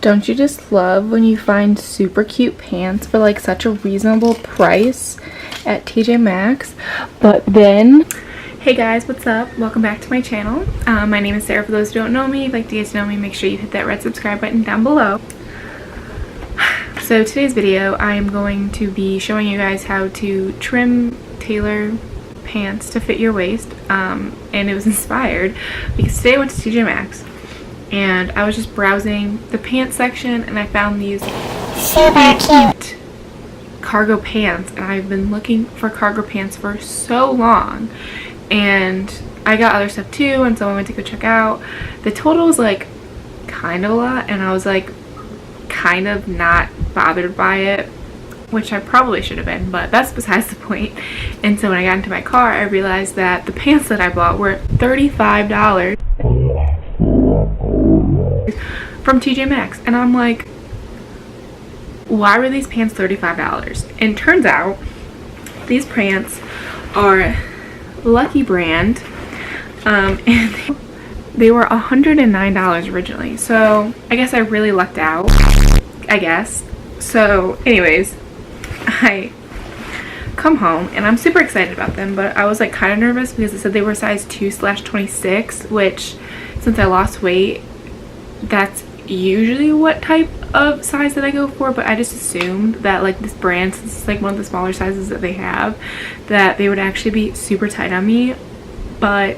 Don't you just love when you find super cute pants for like such a reasonable price at TJ Maxx? But then, hey guys, what's up? Welcome back to my channel. My name is Sarah. For those who don't know me, if you'd like to get to know me, make sure you hit that red subscribe button down below. So today's video, I am going to be showing you guys how to trim, tailor pants to fit your waist. And it was inspired because today I went to TJ Maxx and I was just browsing the pants section and I found these super cute cargo pants, and I've been looking for cargo pants for so long, and I got other stuff too, and so I went to go check out. The total was like kind of a lot, and I was like kind of not bothered by it, which I probably should have been, but that's besides the point. And so when I got into my car, I realized that the pants that I bought were $35 from TJ Maxx, and I'm like, why were these pants $35? And turns out these pants are Lucky brand, and they were $109 originally, so I guess I really lucked out, I guess. So anyways, I come home and I'm super excited about them, but I was like kind of nervous because it said they were size 2/26, which since I lost weight, that's usually what type of size that I go for, but I just assumed that like this brand, since it's like one of the smaller sizes that they have, that they would actually be super tight on me, but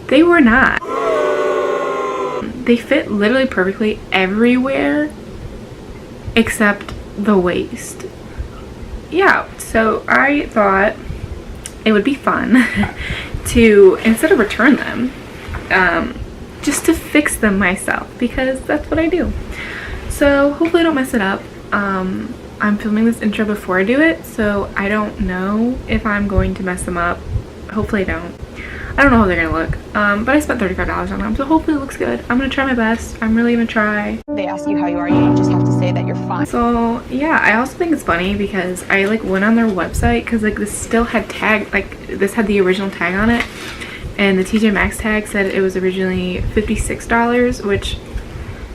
they were not. They fit literally perfectly everywhere except the waist. Yeah, so I thought it would be fun to, instead of return them, just to fix them myself, because that's what I do. So hopefully I don't mess it up. I'm filming this intro before I do it, so I don't know if I'm going to mess them up. Hopefully I don't. I don't know how they're gonna look, but I spent $35 on them, so hopefully it looks good. I'm gonna try my best. I'm really gonna try. They ask you how you are, you just have to say that you're fine. So yeah, I also think it's funny because I like went on their website, because like this still had tag, like this had the original tag on it, and the TJ Maxx tag said it was originally $56, which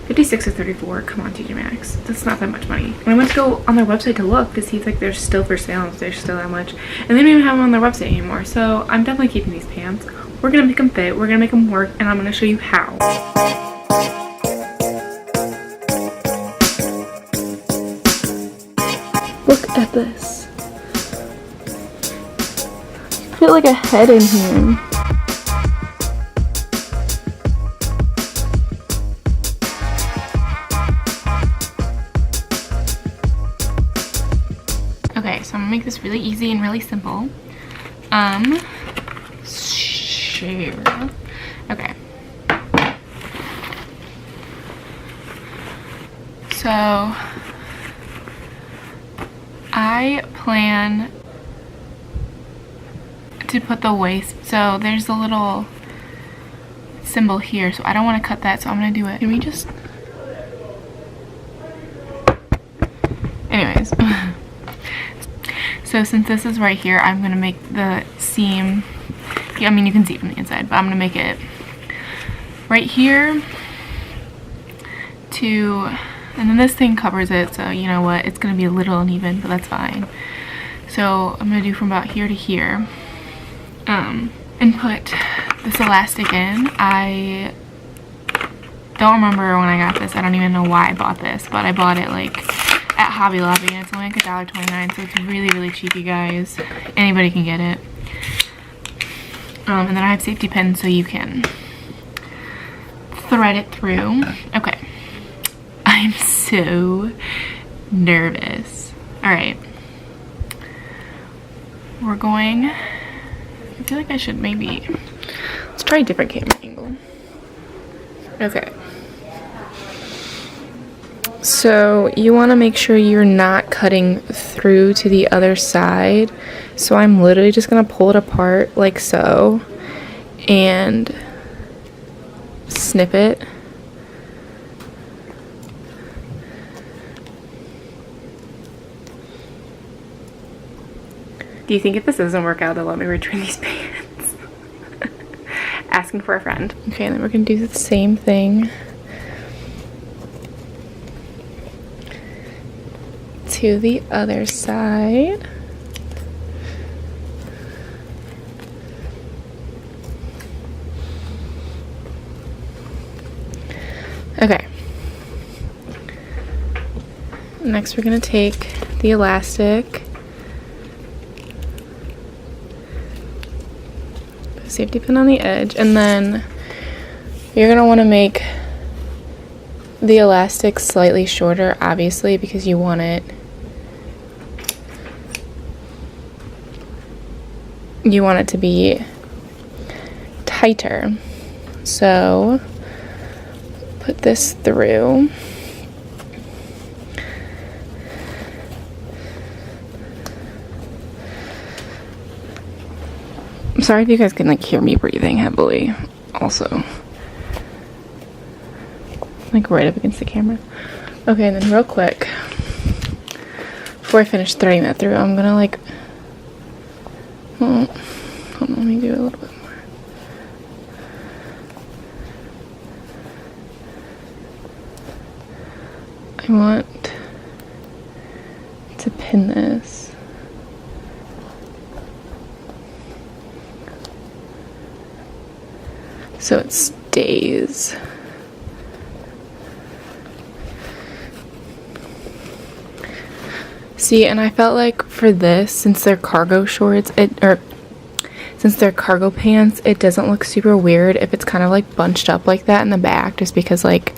56 or 34, come on TJ Maxx, that's not that much money. And I went to go on their website to look to see if like they're still for sale, and if they're still that much, and they don't even have them on their website anymore. So I'm definitely keeping these pants. We're gonna make them fit, we're gonna make them work, and I'm gonna show you how. Look at this. I feel like a head in here. Okay, so I'm gonna make this really easy and really simple. Share. Okay. So I plan to put the waist, so there's a little symbol here, so I don't want to cut that, so I'm gonna do it. Can we just, anyways. So since this is right here, I'm gonna make the seam, I mean you can see it from the inside, but I'm gonna make it right here to, and then this thing covers it, so you know what, it's gonna be a little uneven, but that's fine. So I'm gonna do from about here to here, and put this elastic in. I don't remember when I got this. I don't even know why I bought this, but I bought it like at Hobby Lobby, and it's only like $1.29, so it's really, really cheap, you guys. Anybody can get it. And then I have safety pins so you can thread it through. Okay. I'm so nervous. Alright. We're going, I feel like I should maybe, let's try a different camera angle. Okay. So you want to make sure you're not cutting through to the other side. So I'm literally just going to pull it apart like so and snip it. Do you think if this doesn't work out, they'll let me return these pants? asking for a friend. Okay, and then we're gonna do the same thing to the other side. Okay. Next we're gonna take the elastic, put a safety pin on the edge, and then you're gonna want to make the elastic slightly shorter, obviously, because you want it to be tighter. So put this through. I'm sorry if you guys can like hear me breathing heavily also, like right up against the camera. Okay, and then real quick before I finish threading that through, I'm gonna like, hold on, let me do a little bit more. I want to pin this. So it stays. See, and I felt like for this, since they're cargo shorts, since they're cargo pants, it doesn't look super weird if it's kind of like bunched up like that in the back, just because like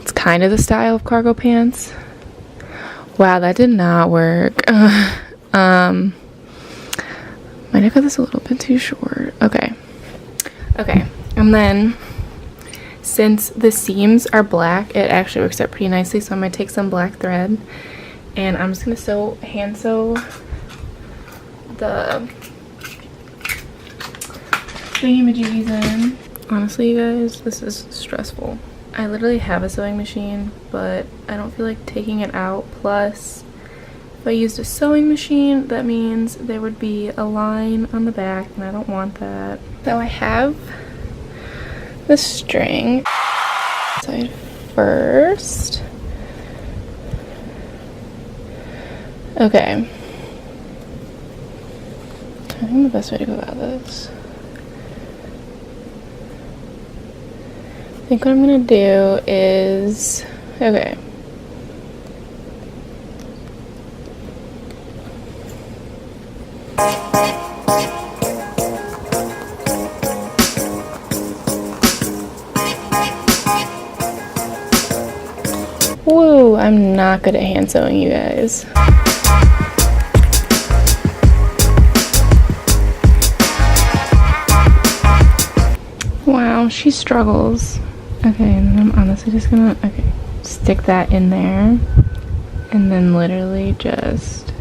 it's kind of the style of cargo pants. Wow, that did not work. Might have got this a little bit too short. Okay. And then, since the seams are black, it actually works out pretty nicely. So I'm going to take some black thread, and I'm just going to hand sew the thingy-majiggies in. Honestly, you guys, this is stressful. I literally have a sewing machine, but I don't feel like taking it out. Plus, if I used a sewing machine, that means there would be a line on the back, and I don't want that. So I have the string side first. Okay. I think the best way to go about this, I think what I'm gonna do is, okay. Woo, I'm not good at hand sewing, you guys. Wow, she struggles. Okay, and then I'm honestly just gonna, stick that in there, and then literally just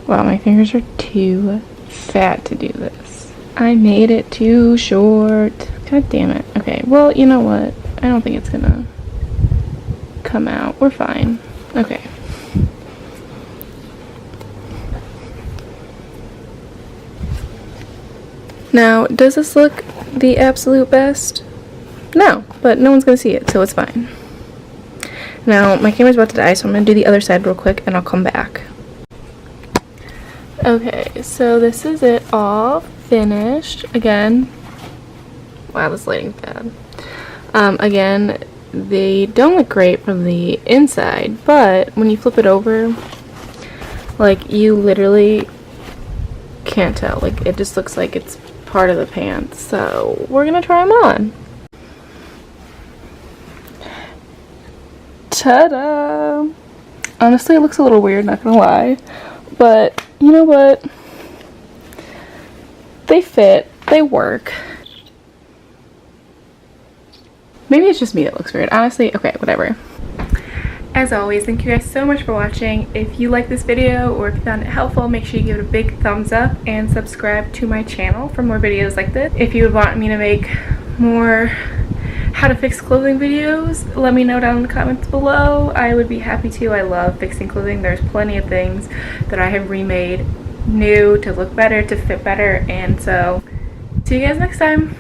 wow, my fingers are too fat to do this. I made it too short. God damn it. Okay, well, you know what? I don't think it's gonna come out. We're fine. Okay. Now, does this look the absolute best? No, but no one's gonna see it, so it's fine. Now, my camera's about to die, so I'm gonna do the other side real quick, and I'll come back. Okay, so this is it all finished. Again, wow, this lighting's bad. Again, they don't look great from the inside, but when you flip it over, like, you literally can't tell. Like, it just looks like it's part of the pants. So we're gonna try them on. Ta-da! Honestly, it looks a little weird, not gonna lie, but you know what? They fit, they work. Maybe it's just me that looks weird. Honestly, okay, whatever. As always, thank you guys so much for watching. If you like this video or if you found it helpful, make sure you give it a big thumbs up and subscribe to my channel for more videos like this. If you would want me to make more how to fix clothing videos, let me know down in the comments below. I would be happy to. I love fixing clothing. There's plenty of things that I have remade new to look better, to fit better, and so see you guys next time.